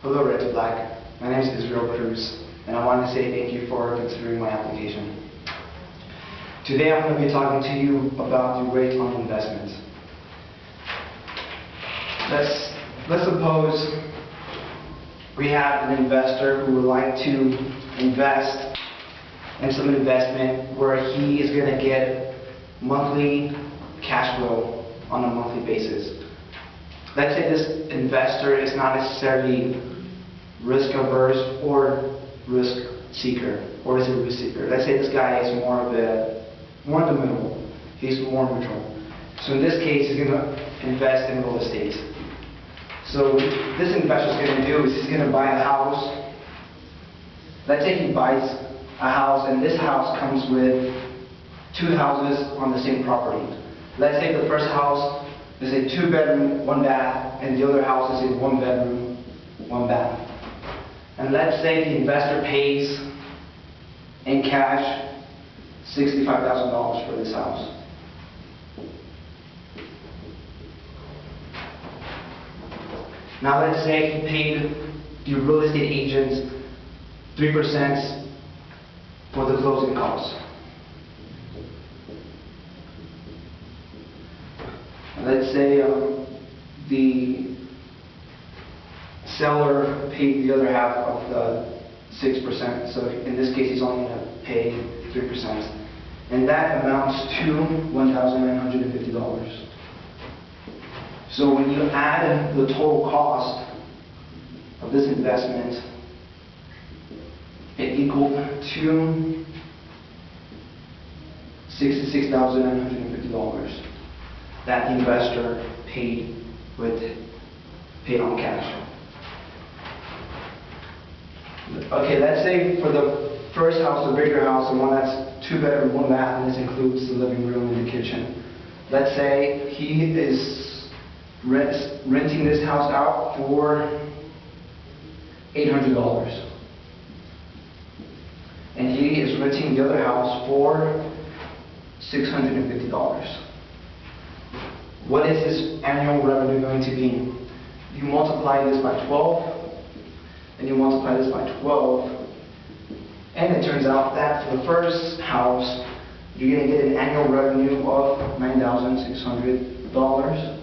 Hello, Red to Black. My name is Cruz, and I want to say thank you for considering my application. Today I'm going to be talking to you about the rate on investment. Let's suppose we have an investor who would like to invest in some investment where he is going to get monthly cash flow on a monthly basis. Let's say this investor is not necessarily risk averse or risk seeker, or is a risk seeker. Let's say this guy is more in the middle. He's more neutral. So in this case, he's going to invest in real estate. So this investor is going to do is he's going to buy a house. Let's say he buys a house, and this house comes with two houses on the same property. Let's say the first house is a 2-bedroom, 1-bath, and the other house is a 1-bedroom, 1-bath. And let's say the investor pays in cash $65,000 for this house. Now let's say he paid the real estate agents 3% for the closing costs. Let's say the seller paid the other half of the 6%, so in this case he's only going to pay 3%. And that amounts to $1,950. So when you add the total cost of this investment, it equaled to $66,950 that the investor paid on cash. Okay, let's say for the first house, the bigger house, the one that's 2-bedroom, 1-bath, and this includes the living room and the kitchen. Let's say he is renting this house out for $800. And he is renting the other house for $650. What is his annual revenue going to be? You multiply this by 12, and you multiply this by 12, and it turns out that for the first house, you're going to get an annual revenue of $9,600,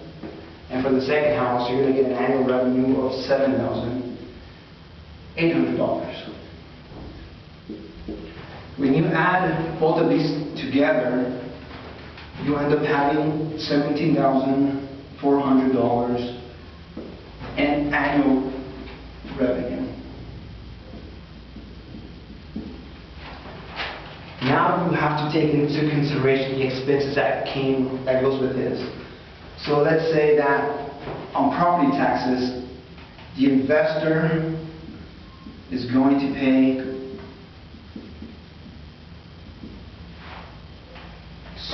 and for the second house, you're going to get an annual revenue of $7,800. When you add both of these together, you end up having $17,400 in annual revenue. Now you have to take into consideration the expenses that goes with this. So let's say that on property taxes, the investor is going to pay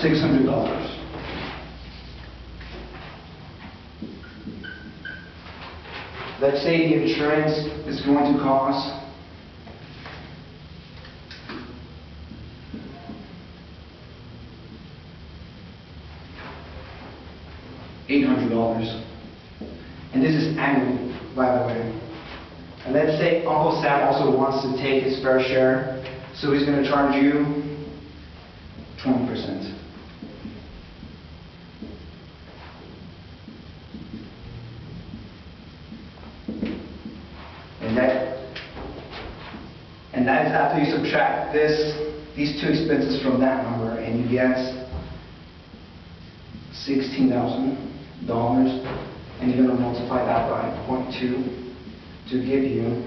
$600. Let's say the insurance is going to cost $800. And this is annually, by the way. And let's say Uncle Sam also wants to take his fair share, so he's going to charge you 20%. And that is after you subtract these two expenses from that number, and you get $16,000, and you're going to multiply that by 0.2 to give you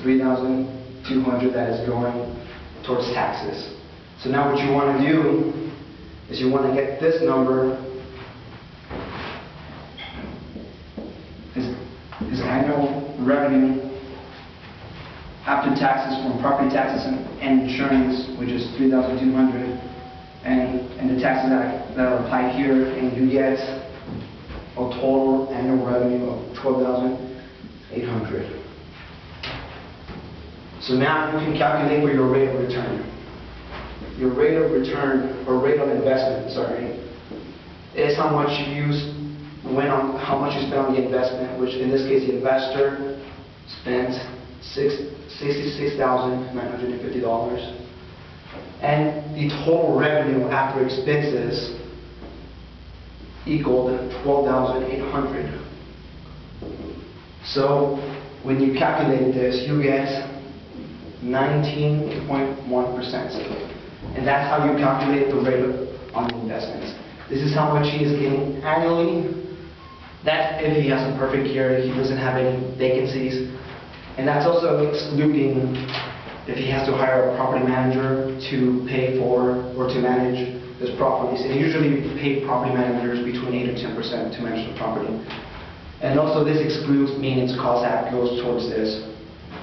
$3,200 that is going towards taxes. So now what you want to do is you want to get this number, his annual revenue after taxes from property taxes and insurance, which is $3,200, and the taxes that are applied here, and you get a total annual revenue of $12,800. So now you can calculate for your rate of return. Your rate of return, or rate of investment, sorry, is how much you use when how much you spent on the investment, which in this case the investor spent $66,950, and the total revenue after expenses equaled $12,800. So when you calculate this, you get 19.1%. And that's how you calculate the rate on the investments. This is how much he is getting annually. That's if he has a perfect year, he doesn't have any vacancies. And that's also excluding if he has to hire a property manager to pay for or to manage his properties. And usually we pay property managers between 8 and 10% to manage the property. And also this excludes maintenance costs that goes towards this.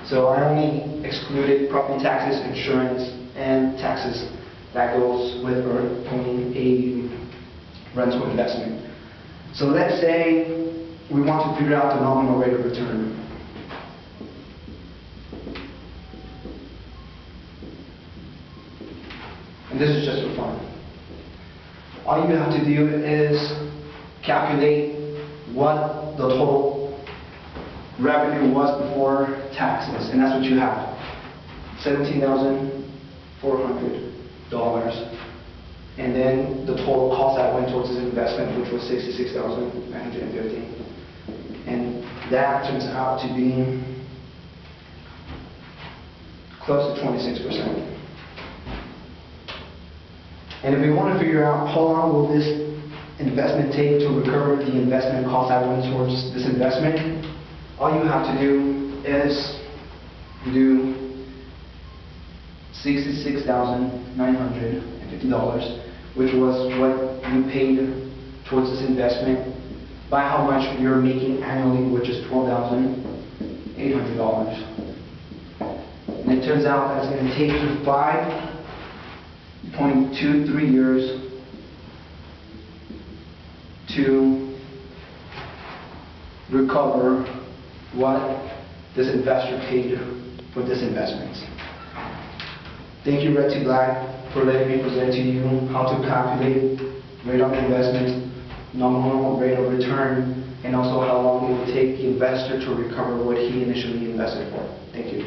So I only excluded property taxes, insurance, and taxes that goes with owning a rental investment. So let's say we want to figure out the nominal rate of return. And this is just for fun. All you have to do is calculate what the total revenue was before taxes, and that's what you have. $17,400. And then the total cost that went towards this investment, which was $66,950. And that turns out to be close to 26%. And if we want to figure out how long will this investment take to recover the investment cost that went towards this investment, all you have to do is do $66,950, which was what you paid towards this investment by how much you're making annually, which is $12,800. And it turns out that it's going to take you 5.23 years to recover what this investor paid for this investment. Thank you, Red to Black, for letting me present to you how to calculate rate on investment, nominal rate of return, and also how long it will take the investor to recover what he initially invested for. Thank you.